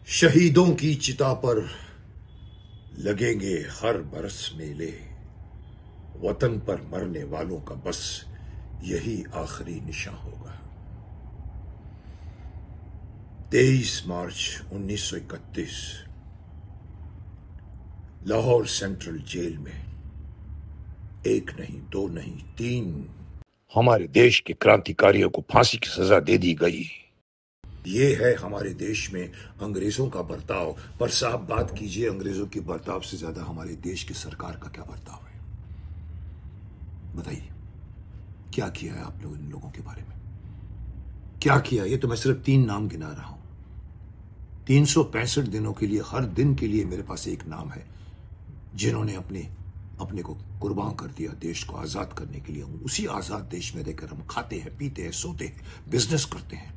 शहीदों की चिता पर लगेंगे हर बरस मेले। वतन पर मरने वालों का बस यही आखिरी निशान होगा। 23 मार्च 1931 लाहौर सेंट्रल जेल में एक नहीं, दो नहीं, 3 हमारे देश के क्रांतिकारियों को फांसी की सजा दे दी गई। ये है हमारे देश में अंग्रेजों का बर्ताव। पर साहब बात कीजिए, अंग्रेजों के बर्ताव से ज्यादा हमारे देश की सरकार का क्या बर्ताव है? बताइए, क्या किया है आप लोग इन लोगों के बारे में? क्या किया? ये तो मैं सिर्फ 3 नाम गिना रहा हूं। 365 दिनों के लिए, हर दिन के लिए मेरे पास एक नाम है जिन्होंने अपने को कुर्बान कर दिया देश को आजाद करने के लिए। उसी आजाद देश में रहकर हम खाते हैं, पीते हैं, सोते हैं, बिजनेस करते हैं,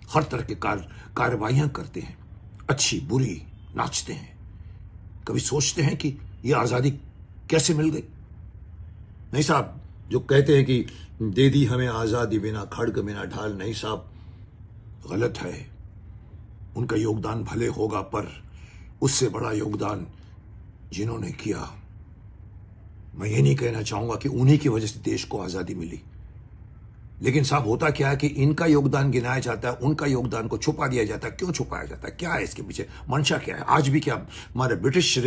हर तरह के कार्रवाइयां करते हैं, अच्छी बुरी नाचते हैं। कभी सोचते हैं कि यह आजादी कैसे मिल गई? नहीं साहब, जो कहते हैं कि दे दी हमें आजादी बिना खड़ग बिना ढाल, नहीं साहब, गलत है। उनका योगदान भले होगा, पर उससे बड़ा योगदान जिन्होंने किया, मैं ये नहीं कहना चाहूंगा कि उन्हीं की वजह से देश को आजादी मिली, लेकिन साहब होता क्या है कि इनका योगदान गिनाया जाता है, उनका योगदान को छुपा दिया जाता है। क्यों छुपाया जाता है? क्या है इसके पीछे मंशा? क्या है? आज भी क्या हमारे ब्रिटिश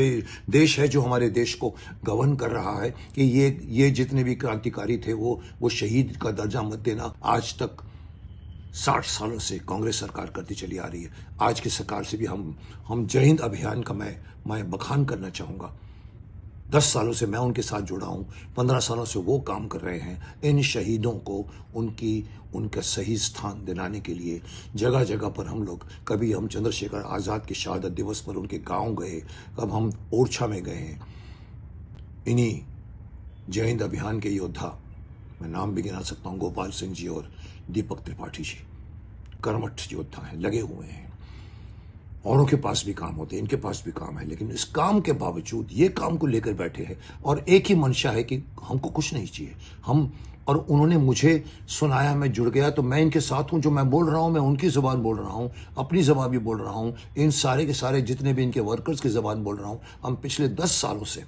देश है जो हमारे देश को गवर्न कर रहा है कि ये जितने भी क्रांतिकारी थे वो शहीद का दर्जा मत देना। आज तक 60 सालों से कांग्रेस सरकार करती चली आ रही है। आज की सरकार से भी हम जय हिंद अभियान का मैं बखान करना चाहूंगा। 10 सालों से मैं उनके साथ जुड़ा हूं, 15 सालों से वो काम कर रहे हैं इन शहीदों को उनका सही स्थान दिलाने के लिए। जगह जगह पर हम लोग, कभी हम चंद्रशेखर आजाद के शहादत दिवस पर उनके गांव गए, कब हम ओरछा में गए हैं। इन्हीं जय हिंद अभियान के योद्धा, मैं नाम भी गिना सकता हूं, गोपाल सिंह जी और दीपक त्रिपाठी जी, कर्मठ योद्धा हैं, लगे हुए हैं। औरों के पास भी काम होते हैं, इनके पास भी काम है, लेकिन इस काम के बावजूद ये काम को लेकर बैठे हैं और एक ही मंशा है कि हमको कुछ नहीं चाहिए। और उन्होंने मुझे सुनाया, मैं जुड़ गया, तो मैं इनके साथ हूं। जो मैं बोल रहा हूं, मैं उनकी जुबान बोल रहा हूं, अपनी जुबान भी बोल रहा हूं, इन सारे के सारे जितने भी इनके वर्कर्स की जुबान बोल रहा हूं। हम पिछले 10 सालों से,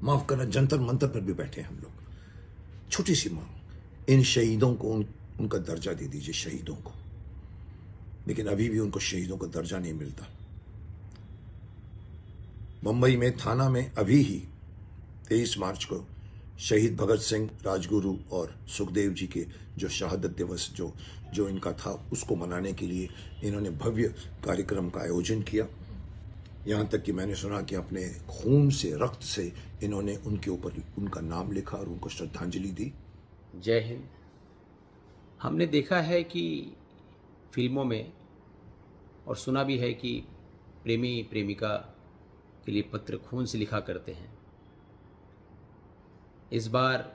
माफ करना, जंतर मंतर पर भी बैठे हैं हम लोग। छोटी सी मांग, इन शहीदों को उनका दर्जा दे दीजिए, शहीदों को। लेकिन अभी भी उनको शहीदों का दर्जा नहीं मिलता। मुंबई में थाना में अभी ही 23 मार्च को शहीद भगत सिंह, राजगुरु और सुखदेव जी के जो शहादत दिवस जो इनका था, उसको मनाने के लिए इन्होंने भव्य कार्यक्रम का आयोजन किया। यहां तक कि मैंने सुना कि अपने खून से, रक्त से इन्होंने उनके ऊपर उनका नाम लिखा और उनको श्रद्धांजलि दी। जय हिंद। हमने देखा है कि फिल्मों में, और सुना भी है कि प्रेमी प्रेमिका के लिए पत्र खून से लिखा करते हैं। इस बार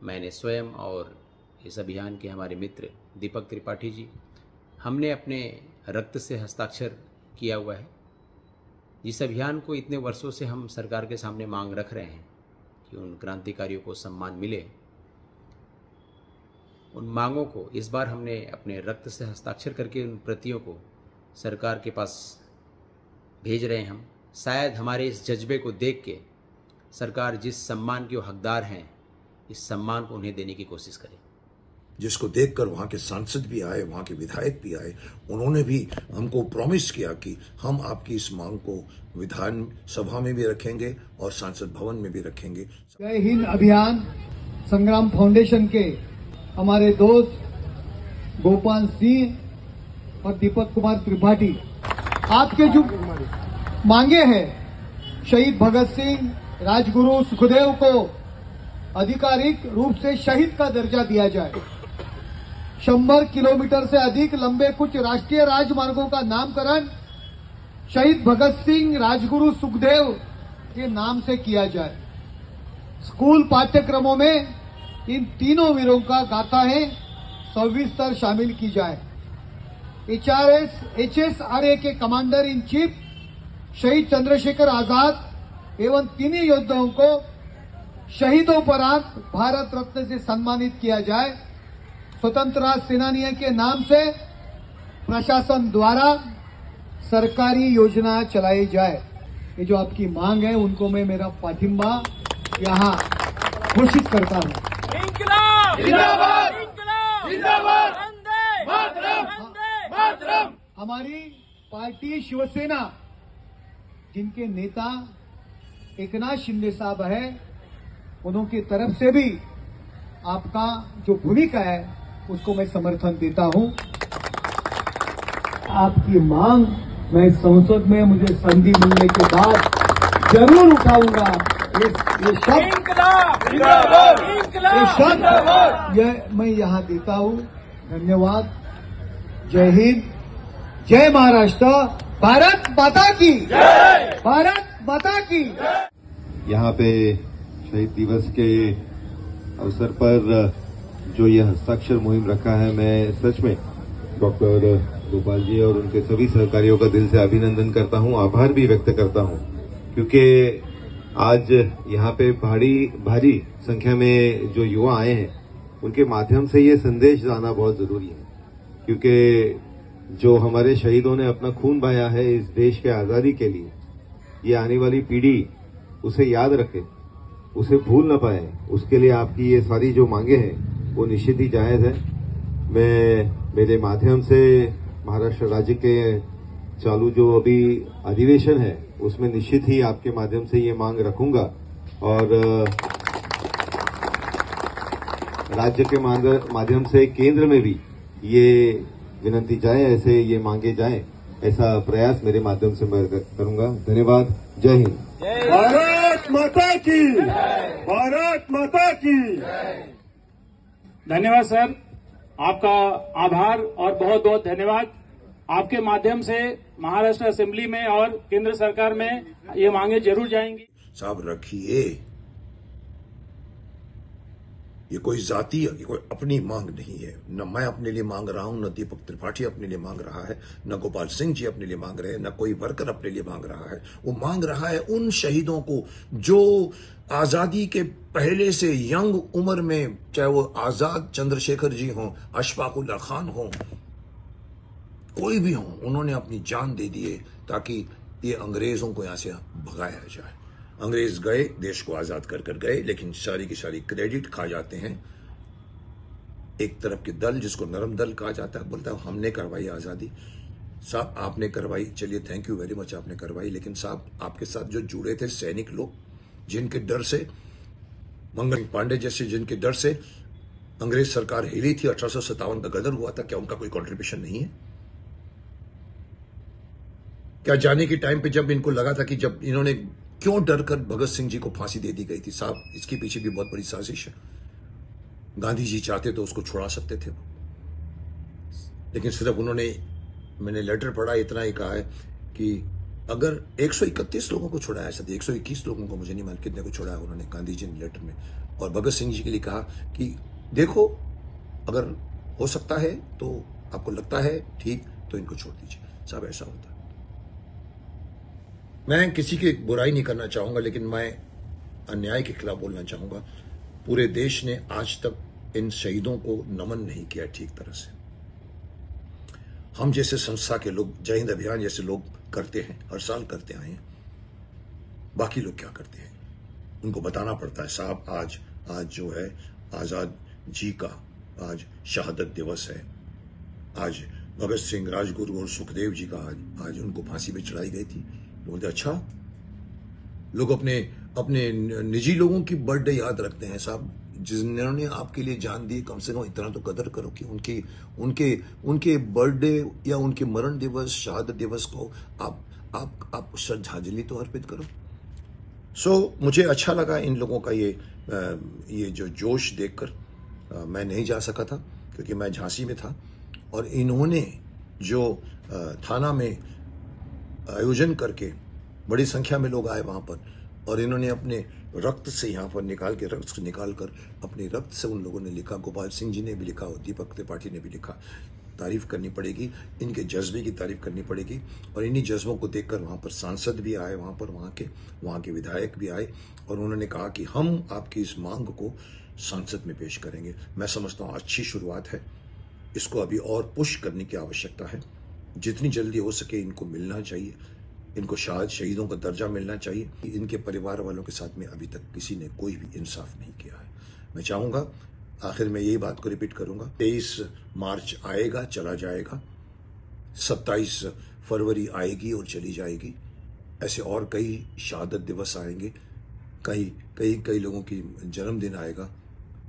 मैंने स्वयं और इस अभियान के हमारे मित्र दीपक त्रिपाठी जी, हमने अपने रक्त से हस्ताक्षर किया हुआ है। जिस अभियान को इतने वर्षों से हम सरकार के सामने मांग रख रहे हैं कि उन क्रांतिकारियों को सम्मान मिले, उन मांगों को इस बार हमने अपने रक्त से हस्ताक्षर करके उन प्रतियों को सरकार के पास भेज रहे हैं। हम शायद हमारे इस जज्बे को देख के सरकार जिस सम्मान के वो हकदार हैं, इस सम्मान को उन्हें देने की कोशिश करे। जिसको देखकर वहां के सांसद भी आए, वहां के विधायक भी आए। उन्होंने भी हमको प्रॉमिस किया कि हम आपकी इस मांग को विधान सभा में भी रखेंगे और सांसद भवन में भी रखेंगे। जय हिंद अभियान संग्राम फाउंडेशन के हमारे दोस्त गोपाल सिंह और दीपक कुमार त्रिपाठी, आपके जो मांगे हैं, शहीद भगत सिंह, राजगुरु, सुखदेव को आधिकारिक रूप से शहीद का दर्जा दिया जाए। 100 किलोमीटर से अधिक लंबे कुछ राष्ट्रीय राजमार्गों का नामकरण शहीद भगत सिंह, राजगुरु, सुखदेव के नाम से किया जाए। स्कूल पाठ्यक्रमों में इन तीनों वीरों का गाथा है सविस्तर शामिल की जाए। HSRA के कमांडर इन चीफ शहीद चंद्रशेखर आजाद एवं तीनों योद्धाओं को शहीदोपरांत भारत रत्न से सम्मानित किया जाए। स्वतंत्रता सेनानियों के नाम से प्रशासन द्वारा सरकारी योजना चलाई जाए। ये जो आपकी मांग है उनको मैं मेरा पाठिंबा यहाँ घोषित करता हूँ। इंकलाब जिंदाबाद, इंकलाब जिंदाबाद, वंदे मातरम, वंदे मातरम। हमारी पार्टी शिवसेना, जिनके नेता एकनाथ शिंदे साहब है, उनकी तरफ से भी आपका जो भूमिका है उसको मैं समर्थन देता हूं। आपकी मांग मैं संसद में मुझे संधि मिलने के बाद जरूर उठाऊंगा। ये शब्द इंकलाब जिंदाबाद, इंकलाब जिंदाबाद। मैं यहाँ देता हूँ। धन्यवाद। जय हिंद, जय महाराष्ट्र, भारत माता की जय, भारत माता की। यहाँ पे शहीद दिवस के अवसर पर जो ये हस्ताक्षर मुहिम रखा है, मैं सच में डॉक्टर गोपाल जी और उनके सभी सहकारियों का दिल से अभिनंदन करता हूँ, आभार भी व्यक्त करता हूँ, क्योंकि आज यहाँ पे भारी संख्या में जो युवा आए हैं उनके माध्यम से ये संदेश जाना बहुत जरूरी है, क्योंकि जो हमारे शहीदों ने अपना खून बहाया है इस देश के आजादी के लिए, ये आने वाली पीढ़ी उसे याद रखे, उसे भूल न पाए। उसके लिए आपकी ये सारी जो मांगे हैं वो निश्चित ही जायज है। मैं मेरे माध्यम से महाराष्ट्र राज्य के चालू जो अभी अधिवेशन है उसमें निश्चित ही आपके माध्यम से ये मांग रखूंगा और राज्य के माध्यम से केंद्र में भी ये विनंती जाए, ऐसे ये मांगे जाए, ऐसा प्रयास मेरे माध्यम से मैं करूंगा। धन्यवाद। जय हिंद। भारत माता की, भारत माता की। धन्यवाद सर, आपका आभार और बहुत बहुत धन्यवाद। आपके माध्यम से महाराष्ट्र असेंबली में और केंद्र सरकार में ये मांगे जरूर जाएंगी। साहब रखिए, ये कोई जाति, ये कोई अपनी मांग नहीं है। न मैं अपने लिए मांग रहा हूं, न दीपक त्रिपाठी अपने लिए मांग रहा है, न गोपाल सिंह जी अपने लिए मांग रहे हैं, न कोई वर्कर अपने लिए मांग रहा है। वो मांग रहा है उन शहीदों को जो आजादी के पहले से यंग उम्र में, चाहे वो आजाद चंद्रशेखर जी हों, अशफाक उल्लाह खान हों, कोई भी हो, उन्होंने अपनी जान दे दी है ताकि ये अंग्रेजों को यहां से भगाया जाए। अंग्रेज गए, देश को आजाद कर गए, लेकिन सारी की सारी क्रेडिट खा जाते हैं एक तरफ के दल, जिसको नरम दल कहा जाता है, बोलता है हमने करवाई आजादी। साहब आपने करवाई, चलिए थैंक यू वेरी मच, आपने करवाई, लेकिन साहब आपके साथ जो जुड़े थे सैनिक लोग, जिनके डर से, मंगल पांडे जैसे जिनके डर से अंग्रेज सरकार हिली थी, 1857 का गदर हुआ था, क्या उनका कोई कंट्रीब्यूशन नहीं है? क्या जाने के टाइम पे जब इनको लगा था कि जब इन्होंने क्यों डरकर भगत सिंह जी को फांसी दे दी गई थी? साहब इसके पीछे भी बहुत बड़ी साजिश है। गांधी जी चाहते तो उसको छुड़ा सकते थे, लेकिन सिर्फ उन्होंने, मैंने लेटर पढ़ा, इतना ही कहा है कि अगर 131 लोगों को छुड़ाया, शायद 121 लोगों को, मुझे नहीं मालूम कितने को छुड़ाया उन्होंने गांधी जी ने लेटर में, और भगत सिंह जी के लिए कहा कि देखो अगर हो सकता है तो, आपको लगता है ठीक, तो इनको छोड़ दीजिए। साहब ऐसा होता है। मैं किसी की बुराई नहीं करना चाहूंगा, लेकिन मैं अन्याय के खिलाफ बोलना चाहूंगा। पूरे देश ने आज तक इन शहीदों को नमन नहीं किया ठीक तरह से। हम जैसे संस्था के लोग, जय हिंद अभियान जैसे लोग करते हैं, हर साल करते आए हैं। बाकी लोग क्या करते हैं उनको बताना पड़ता है। साहब आज जो है आजाद जी का आज शहादत दिवस है, आज भगत सिंह, राजगुरु और सुखदेव जी का आज उनको फांसी पे चढ़ाई गई थी। बोलते अच्छा, लोग अपने निजी लोगों की बर्थडे याद रखते हैं। साहब जिन्होंने आपके लिए जान दी, कम से कम इतना तो कदर करो कि उनके बर्थडे या उनके मरण दिवस, शहादत दिवस को आप श्रद्धांजलि तो अर्पित करो। मुझे अच्छा लगा इन लोगों का ये जो जोश देखकर। मैं नहीं जा सका था क्योंकि मैं झांसी में था, और इन्होंने जो थाना में आयोजन करके बड़ी संख्या में लोग आए वहां पर, और इन्होंने अपने रक्त से यहाँ पर रक्त निकालकर अपने रक्त से उन लोगों ने लिखा। गोपाल सिंह जी ने भी लिखा और दीपक त्रिपाठी ने भी लिखा। तारीफ करनी पड़ेगी, इनके जज्बे की तारीफ करनी पड़ेगी। और इन्हीं जज्बों को देखकर वहां पर सांसद भी आए, वहां के विधायक भी आए, और उन्होंने कहा कि हम आपकी इस मांग को संसद में पेश करेंगे। मैं समझता हूँ अच्छी शुरुआत है, इसको अभी और पुश करने की आवश्यकता है। जितनी जल्दी हो सके इनको मिलना चाहिए, इनको शहीदों का दर्जा मिलना चाहिए। इनके परिवार वालों के साथ में अभी तक किसी ने कोई भी इंसाफ नहीं किया है। मैं चाहूंगा, आखिर में यही बात को रिपीट करूंगा, 23 मार्च आएगा, चला जाएगा, 27 फरवरी आएगी और चली जाएगी। ऐसे और कई शहादत दिवस आएंगे, कई लोगों की जन्मदिन आएगा।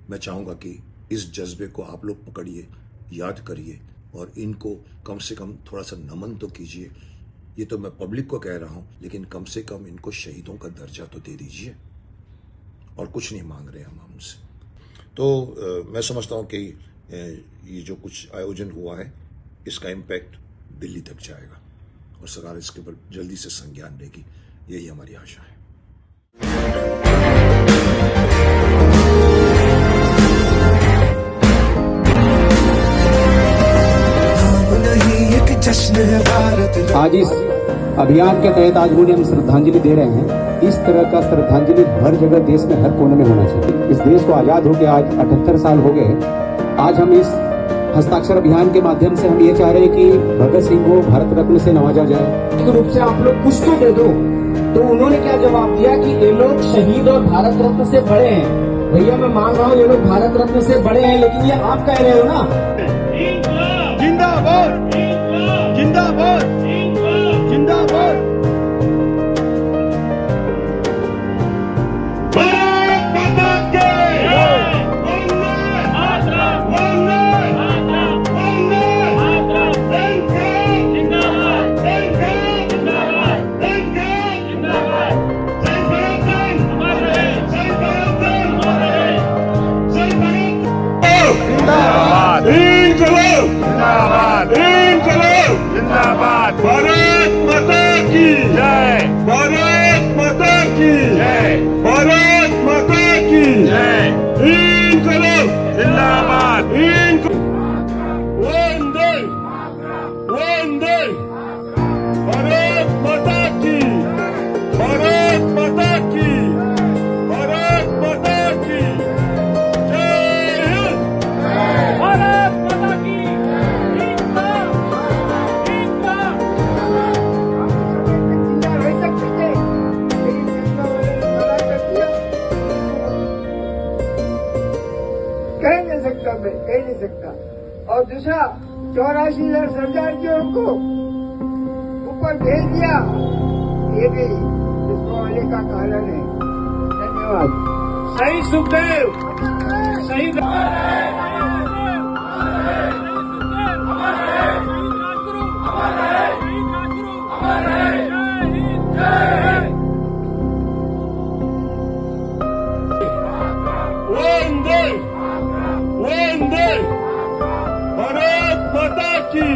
मैं चाहूंगा कि इस जज्बे को आप लोग पकड़िए, याद करिए और इनको कम से कम थोड़ा सा नमन तो कीजिए। ये तो मैं पब्लिक को कह रहा हूं, लेकिन कम से कम इनको शहीदों का दर्जा तो दे दीजिए। और कुछ नहीं मांग रहे हम उनसे। तो मैं समझता हूं कि ये जो कुछ आयोजन हुआ है, इसका इम्पैक्ट दिल्ली तक जाएगा और सरकार इसके ऊपर जल्दी से संज्ञान लेगी, यही हमारी आशा है। आज इस अभियान के तहत आज उन्हें हम श्रद्धांजलि दे रहे हैं। इस तरह का श्रद्धांजलि हर जगह देश में हर कोने में होना चाहिए। इस देश को आजाद होकर आज 78 साल हो गए। आज हम इस हस्ताक्षर अभियान के माध्यम से हम ये चाह रहे हैं कि भगत सिंह को भारत रत्न से नवाजा जाए। एक रूप से आप लोग कुछ तो दे दो। तो उन्होंने क्या जवाब दिया कि ये लोग शहीद और भारत रत्न से बड़े हैं। भैया मैं मान रहा हूँ ये लोग भारत रत्न से बड़े हैं, लेकिन ये आप कह रहे हो ना। जिंदाबाद जिंदाबाद जिंदाबाद। भारत माता की जिंदाबाद। भारत माता की जय। भारत माता की जय। भारत माता की जय। इनकलाब जिंदाबाद। वंदे वंदे। भारत माता की। भारत माता की। भारत माता की जय हिंद। भारत माता की। कह नहीं सकता। और दूसरा 84,000 श्रद्धालुओं को ऊपर भेज दिया, ये भी इसको आने का कारण है। धन्यवाद। शहीद सुखदेव, शहीद वंदे वंदे। भारत माता की।